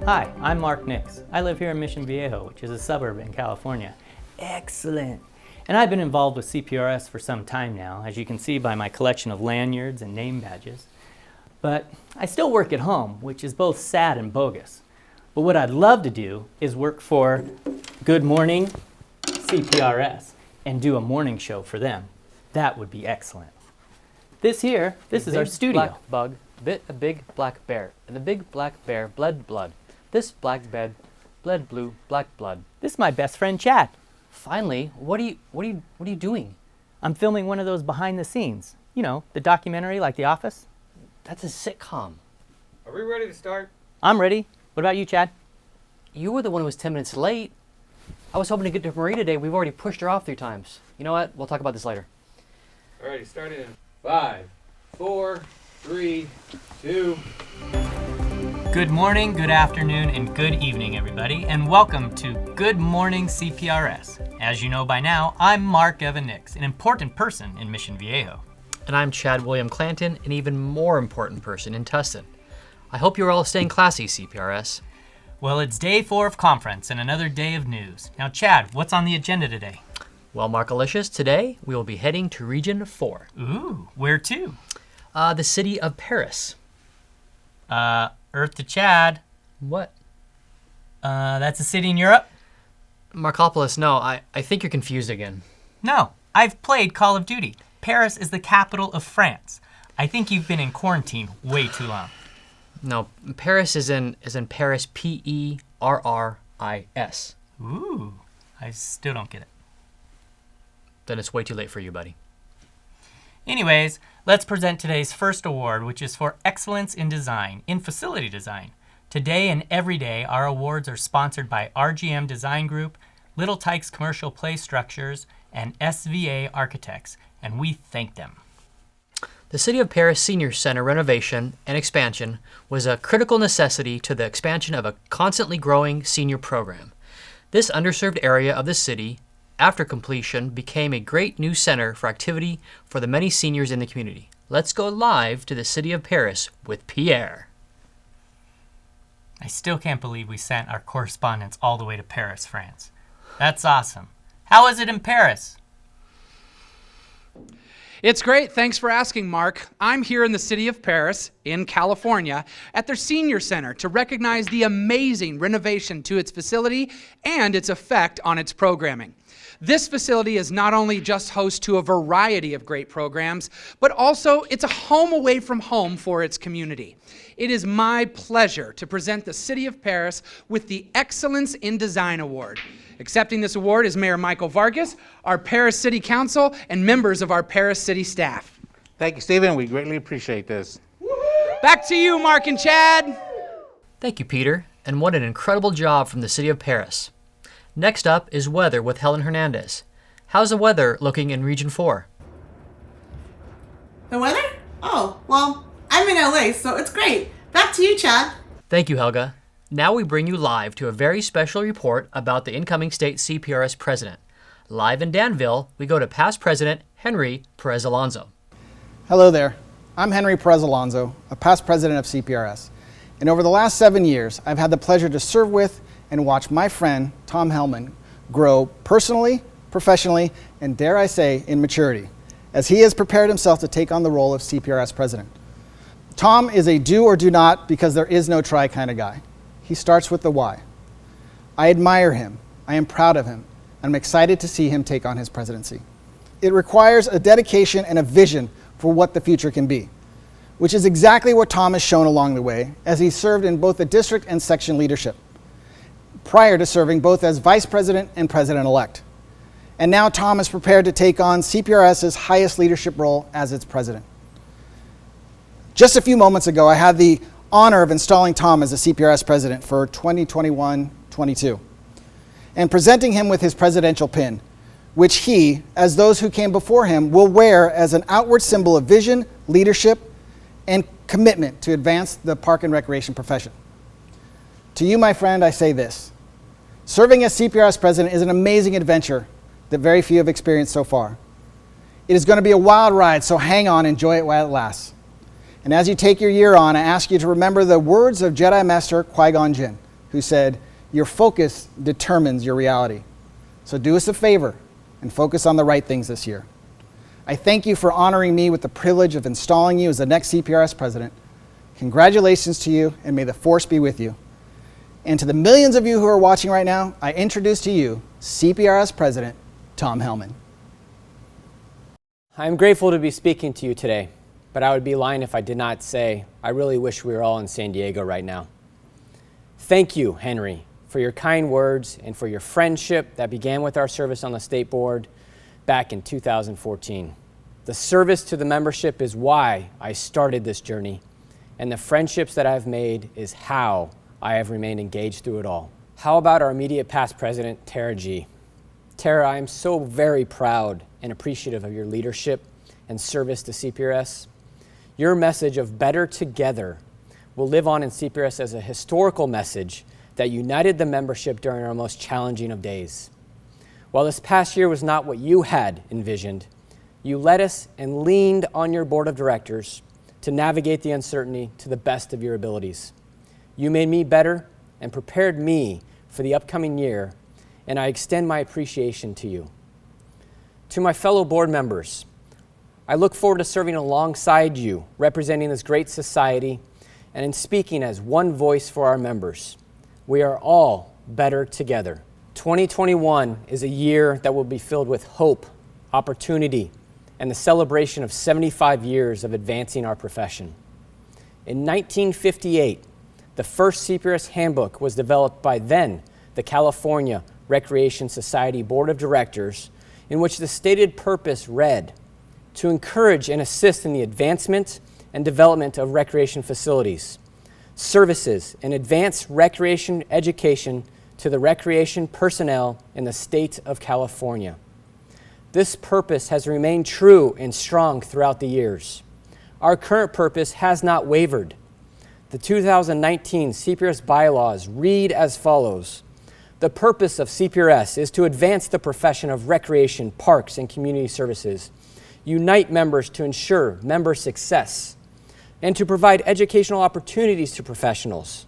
Hi, I'm Mark Nix. I live here in Mission Viejo, which is a suburb in California. Excellent! And I've been involved with CPRS for some time now, as you can see by my collection of lanyards and name badges. But I still work at home, which is both sad and bogus. But what I'd love to do is work for Good Morning CPRS and do a morning show for them. That would be excellent. This is our studio. Black bug bit a big black bear, and the big black bear bled blood. This black bed bled blue black blood. This is my best friend Chad. Finally, what are you doing? I'm filming one of those behind the scenes. You know, the documentary like The Office. That's a sitcom. Are we ready to start? I'm ready. What about you, Chad? You were the one who was 10 minutes late. I was hoping to get to Marie today. We've already pushed her off 3 times. You know what? We'll talk about this later. Alrighty, starting in 5, 4, 3, 2. Good morning, good afternoon, and good evening, everybody, and welcome to Good Morning CPRS. As you know by now, I'm Mark Evan Nix, an important person in Mission Viejo. And I'm Chad William Clanton, an even more important person in Tustin. I hope you're all staying classy, CPRS. Well, it's day 4 of conference and another day of news. Now, Chad, what's on the agenda today? Well, Markalicious, today we will be heading to Region 4. Ooh, where to? The city of Paris. Earth to Chad. What? That's a city in Europe? Markopolis, no, I think you're confused again. No, I've played Call of Duty. Paris is the capital of France. I think you've been in quarantine way too long. No, Paris is in Paris, P-E-R-R-I-S. Ooh, I still don't get it. Then it's way too late for you, buddy. Anyways, let's present today's first award, which is for Excellence in Design, in Facility Design. Today and every day, our awards are sponsored by RGM Design Group, Little Tykes Commercial Play Structures, and SVA Architects, and we thank them. The City of Paris Senior Center renovation and expansion was a critical necessity to the expansion of a constantly growing senior program. This underserved area of the city, after completion, became a great new center for activity for the many seniors in the community. Let's go live to the City of Paris with Pierre. I still can't believe we sent our correspondents all the way to Paris, France. That's awesome. How is it in Paris? It's great. Thanks for asking, Mark. I'm here in the city of Paris, in California, at their senior center to recognize the amazing renovation to its facility and its effect on its programming. This facility is not only just host to a variety of great programs, but also it's a home away from home for its community. It is my pleasure to present the City of Paris with the Excellence in Design Award. Accepting this award is Mayor Michael Vargas, our Paris City Council, and members of our Paris City staff. Thank you, Stephen. We greatly appreciate this. Back to you, Mark and Chad. Thank you, Peter, and what an incredible job from the City of Paris. Next up is weather with Helen Hernandez. How's the weather looking in Region 4? The weather? Oh, well, I'm in LA, so it's great. Back to you, Chad. Thank you, Helga. Now we bring you live to a very special report about the incoming state CPRS president. Live in Danville, we go to past president Henry Perez Alonso. Hello there. I'm Henry Perez Alonso, a past president of CPRS. And over the last 7 years, I've had the pleasure to serve with and watch my friend, Tom Hellmann, grow personally, professionally, and dare I say, in maturity, as he has prepared himself to take on the role of CPRS president. Tom is a do or do not because there is no try kind of guy. He starts with the why. I admire him, I am proud of him, and I'm excited to see him take on his presidency. It requires a dedication and a vision for what the future can be, which is exactly what Tom has shown along the way as he served in both the district and section leadership, prior to serving both as vice president and president-elect. And now Tom is prepared to take on CPRS's highest leadership role as its president. Just a few moments ago, I had the honor of installing Tom as the CPRS president for 2021-22 and presenting him with his presidential pin, which he, as those who came before him, will wear as an outward symbol of vision, leadership, and commitment to advance the park and recreation profession. To you, my friend, I say this. Serving as CPRS president is an amazing adventure that very few have experienced so far. It is going to be a wild ride, so hang on, enjoy it while it lasts. And as you take your year on, I ask you to remember the words of Jedi Master Qui-Gon Jinn, who said, "Your focus determines your reality." So do us a favor and focus on the right things this year. I thank you for honoring me with the privilege of installing you as the next CPRS president. Congratulations to you, and may the force be with you. And to the millions of you who are watching right now, I introduce to you CPRS President Tom Hellmann. I'm grateful to be speaking to you today, but I would be lying if I did not say I really wish we were all in San Diego right now. Thank you, Henry, for your kind words and for your friendship that began with our service on the state board back in 2014. The service to the membership is why I started this journey, and the friendships that I've made is how I have remained engaged through it all. How about our immediate past president, Tara G? Tara, I am so very proud and appreciative of your leadership and service to CPRS. Your message of better together will live on in CPRS as a historical message that united the membership during our most challenging of days. While this past year was not what you had envisioned, you led us and leaned on your board of directors to navigate the uncertainty to the best of your abilities. You made me better and prepared me for the upcoming year, and I extend my appreciation to you. To my fellow board members, I look forward to serving alongside you, representing this great society and in speaking as one voice for our members. We are all better together. 2021 is a year that will be filled with hope, opportunity, and the celebration of 75 years of advancing our profession. In 1958, the first CPRS handbook was developed by then the California Recreation Society Board of Directors, in which the stated purpose read, to encourage and assist in the advancement and development of recreation facilities, services, and advance recreation education to the recreation personnel in the state of California. This purpose has remained true and strong throughout the years. Our current purpose has not wavered. The 2019 CPRS bylaws read as follows. The purpose of CPRS is to advance the profession of recreation, parks, and community services, unite members to ensure member success, and to provide educational opportunities to professionals.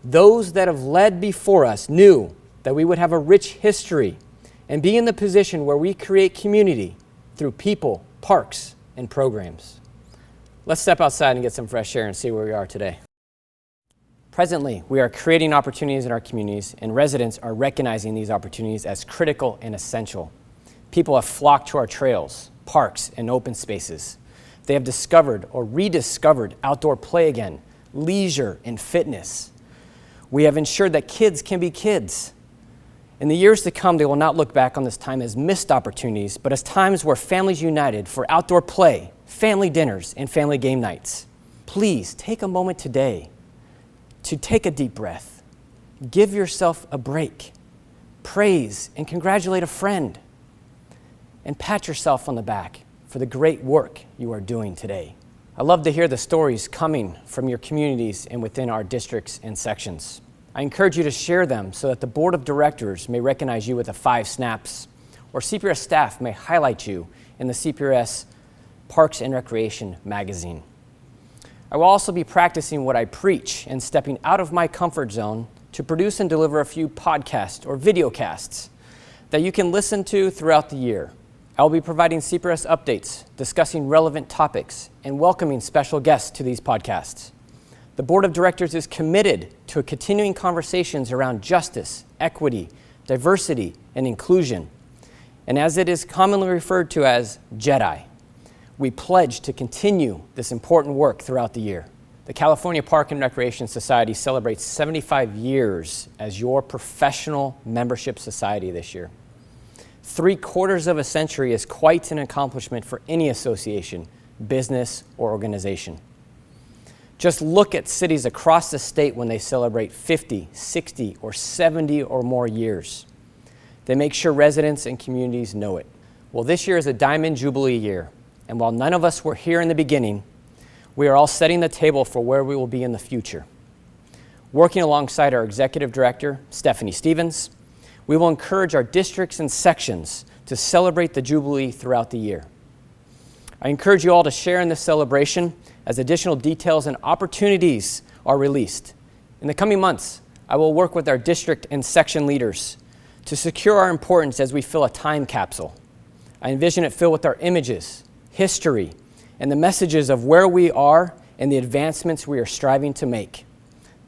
Those that have led before us knew that we would have a rich history and be in the position where we create community through people, parks, and programs. Let's step outside and get some fresh air and see where we are today. Presently, we are creating opportunities in our communities, and residents are recognizing these opportunities as critical and essential. People have flocked to our trails, parks, and open spaces. They have discovered or rediscovered outdoor play again, leisure, and fitness. We have ensured that kids can be kids. In the years to come, they will not look back on this time as missed opportunities, but as times where families united for outdoor play, family dinners, and family game nights. Please take a moment today to take a deep breath. Give yourself a break. Praise and congratulate a friend. And pat yourself on the back for the great work you are doing today. I love to hear the stories coming from your communities and within our districts and sections. I encourage you to share them so that the board of directors may recognize you with a 5 snaps, or CPRS staff may highlight you in the CPRS Parks and Recreation magazine. I will also be practicing what I preach and stepping out of my comfort zone to produce and deliver a few podcasts or videocasts that you can listen to throughout the year. I will be providing CPRS updates, discussing relevant topics, and welcoming special guests to these podcasts. The Board of Directors is committed to continuing conversations around justice, equity, diversity, and inclusion. And as it is commonly referred to as JEDI, we pledge to continue this important work throughout the year. The California Park and Recreation Society celebrates 75 years as your professional membership society this year. 3/4 of a century is quite an accomplishment for any association, business, or organization. Just look at cities across the state when they celebrate 50, 60, or 70 or more years. They make sure residents and communities know it. Well, this year is a Diamond Jubilee year, and while none of us were here in the beginning, we are all setting the table for where we will be in the future. Working alongside our Executive Director, Stephanie Stevens, we will encourage our districts and sections to celebrate the Jubilee throughout the year. I encourage you all to share in this celebration as additional details and opportunities are released. In the coming months, I will work with our district and section leaders to secure our importance as we fill a time capsule. I envision it filled with our images, history, and the messages of where we are and the advancements we are striving to make.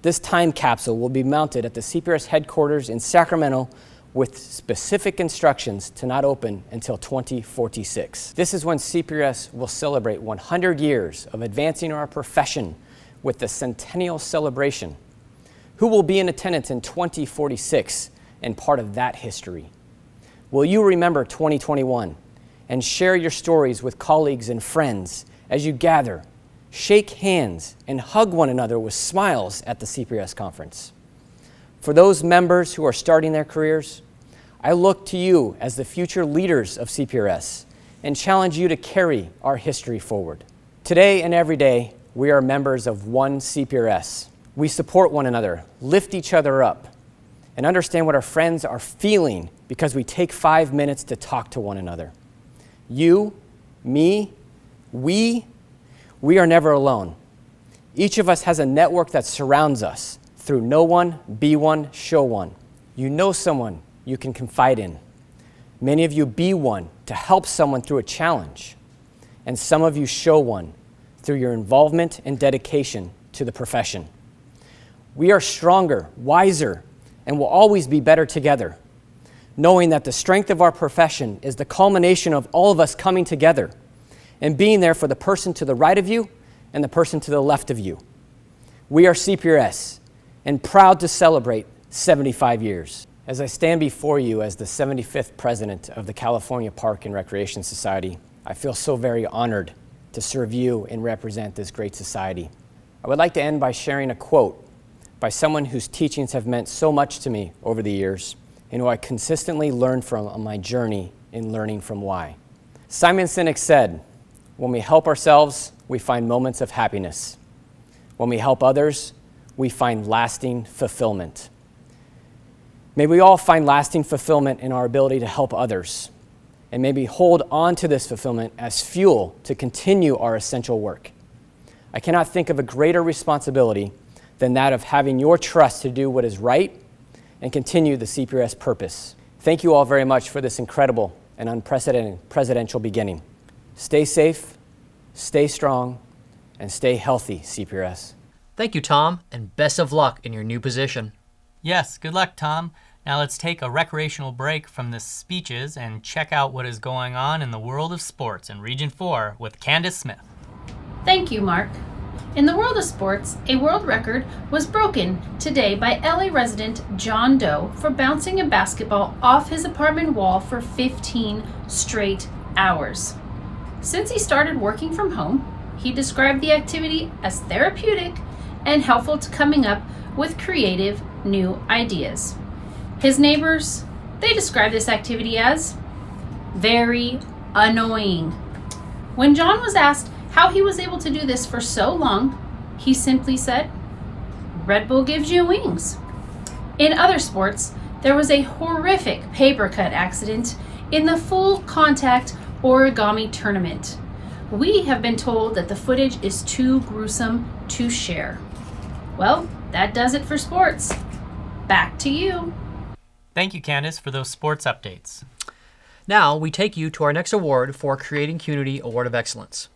This time capsule will be mounted at the CPRS headquarters in Sacramento with specific instructions to not open until 2046. This is when CPRS will celebrate 100 years of advancing our profession with the Centennial Celebration. Who will be in attendance in 2046 and part of that history? Will you remember 2021 and share your stories with colleagues and friends as you gather, shake hands, and hug one another with smiles at the CPRS conference? For those members who are starting their careers, I look to you as the future leaders of CPRS and challenge you to carry our history forward. Today and every day, we are members of one CPRS. We support one another, lift each other up, and understand what our friends are feeling because we take 5 minutes to talk to one another. You, me, we are never alone. Each of us has a network that surrounds us through know one, be one, show one. You know someone you can confide in. Many of you be one to help someone through a challenge. And some of you show one through your involvement and dedication to the profession. We are stronger, wiser, and will always be better together, knowing that the strength of our profession is the culmination of all of us coming together and being there for the person to the right of you and the person to the left of you. We are CPRS and proud to celebrate 75 years. As I stand before you as the 75th president of the California Park and Recreation Society, I feel so very honored to serve you and represent this great society. I would like to end by sharing a quote by someone whose teachings have meant so much to me over the years and who I consistently learn from on my journey in learning from why. Simon Sinek said, "When we help ourselves, we find moments of happiness. When we help others, we find lasting fulfillment." May we all find lasting fulfillment in our ability to help others, and may we hold on to this fulfillment as fuel to continue our essential work. I cannot think of a greater responsibility than that of having your trust to do what is right and continue the CPRS purpose. Thank you all very much for this incredible and unprecedented presidential beginning. Stay safe, stay strong, and stay healthy, CPRS. Thank you, Tom, and best of luck in your new position. Yes, good luck, Tom. Now let's take a recreational break from the speeches and check out what is going on in the world of sports in Region 4 with Candace Smith. Thank you, Mark. In the world of sports, a world record was broken today by LA resident John Doe for bouncing a basketball off his apartment wall for 15 straight hours. Since he started working from home, he described the activity as therapeutic and helpful to coming up with creative new ideas. His neighbors, they describe this activity as very annoying. When John was asked how he was able to do this for so long, he simply said, "Red Bull gives you wings." In other sports, there was a horrific paper cut accident in the full contact origami tournament. We have been told that the footage is too gruesome to share. Well, that does it for sports. Back to you. Thank you, Candace, for those sports updates. Now, we take you to our next award for Creating Community Award of Excellence.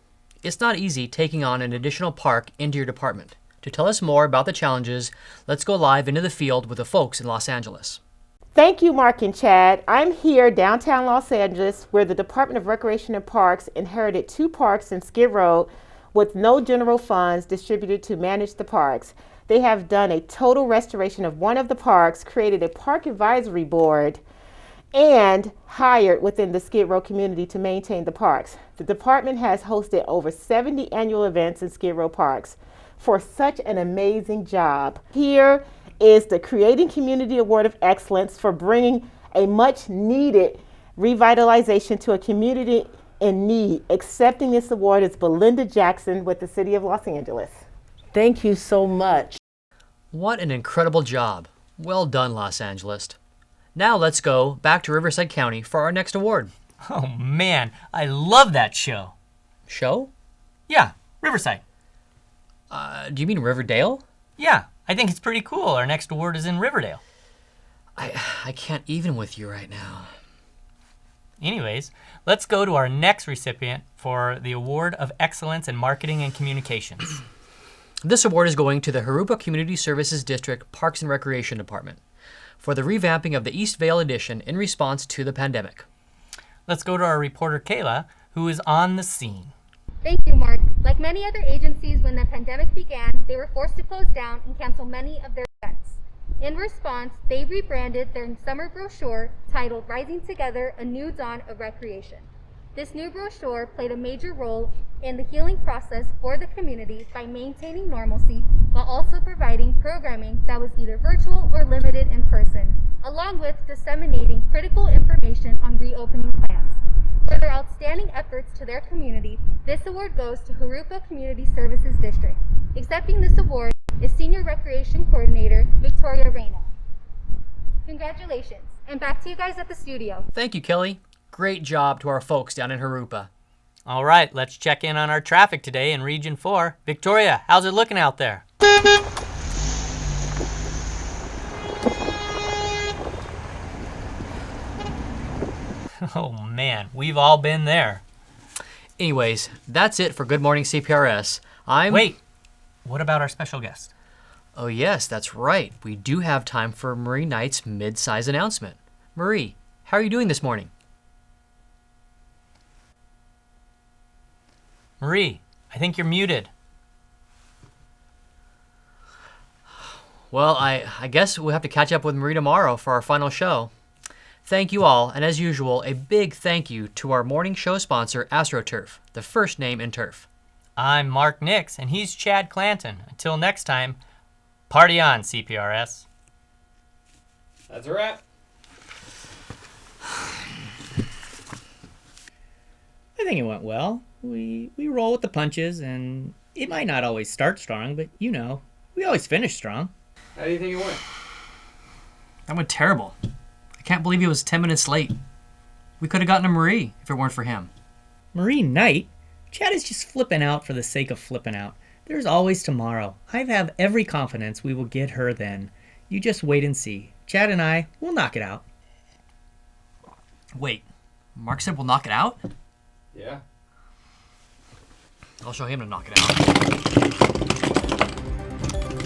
It's not easy taking on an additional park into your department. To tell us more about the challenges, let's go live into the field with the folks in Los Angeles. Thank you, Mark and Chad. I'm here downtown Los Angeles, where the Department of Recreation and Parks inherited 2 parks in Skid Row with no general funds distributed to manage the parks. They have done a total restoration of one of the parks, created a park advisory board, and hired within the Skid Row community to maintain the parks. The department has hosted over 70 annual events in Skid Row parks for such an amazing job. Here is the Creating Community Award of Excellence for bringing a much needed revitalization to a community in need. Accepting this award is Belinda Jackson with the City of Los Angeles. Thank you so much. What an incredible job. Well done, Los Angeles. Now let's go back to Riverside County for our next award. Oh man, I love that show. Show? Yeah, Riverside. Do you mean Riverdale? Yeah, I think it's pretty cool. Our next award is in Riverdale. I can't even with you right now. Anyways, let's go to our next recipient for the Award of Excellence in Marketing and Communications. This award is going to the Harupa Community Services District Parks and Recreation Department for the revamping of the East Vale Edition in response to the pandemic. Let's go to our reporter Kayla, who is on the scene. Thank you, Mark. Like many other agencies, when the pandemic began, they were forced to close down and cancel many of their events. In response, they rebranded their summer brochure titled Rising Together, A New Dawn of Recreation. This new brochure played a major role in the healing process for the community by maintaining normalcy while also providing programming that was either virtual or limited in person, along with disseminating critical information on reopening plans. For their outstanding efforts to their community, this award goes to Harupa Community Services District. Accepting this award is Senior Recreation Coordinator Victoria Reyna. Congratulations, and back to you guys at the studio. Thank you, Kelly. Great job to our folks down in Harupa. All right, let's check in on our traffic today in Region 4. Victoria, how's it looking out there? Oh man, we've all been there. Anyways, that's it for Good Morning CPRS. Wait, what about our special guest? Oh yes, that's right. We do have time for Marie Knight's mid-size announcement. Marie, how are you doing this morning? Marie, I think you're muted. Well, I guess we'll have to catch up with Marie tomorrow for our final show. Thank you all, and as usual, a big thank you to our morning show sponsor, AstroTurf, the first name in turf. I'm Mark Nix, and he's Chad Clanton. Until next time, party on, CPRS. That's a wrap. I think it went well. We roll with the punches, and it might not always start strong, but you know, we always finish strong. How do you think it went? That went terrible. I can't believe he was 10 minutes late. We could have gotten a Marie if it weren't for him. Marie Knight? Chad is just flipping out for the sake of flipping out. There's always tomorrow. I have every confidence we will get her then. You just wait and see. Chad and I will knock it out. Wait, Mark said we'll knock it out? Yeah. I'll show him to knock it out.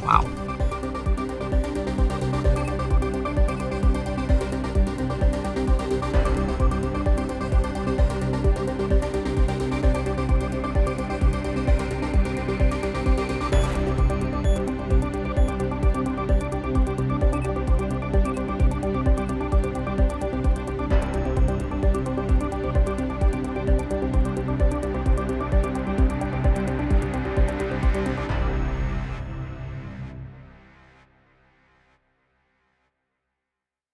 Wow.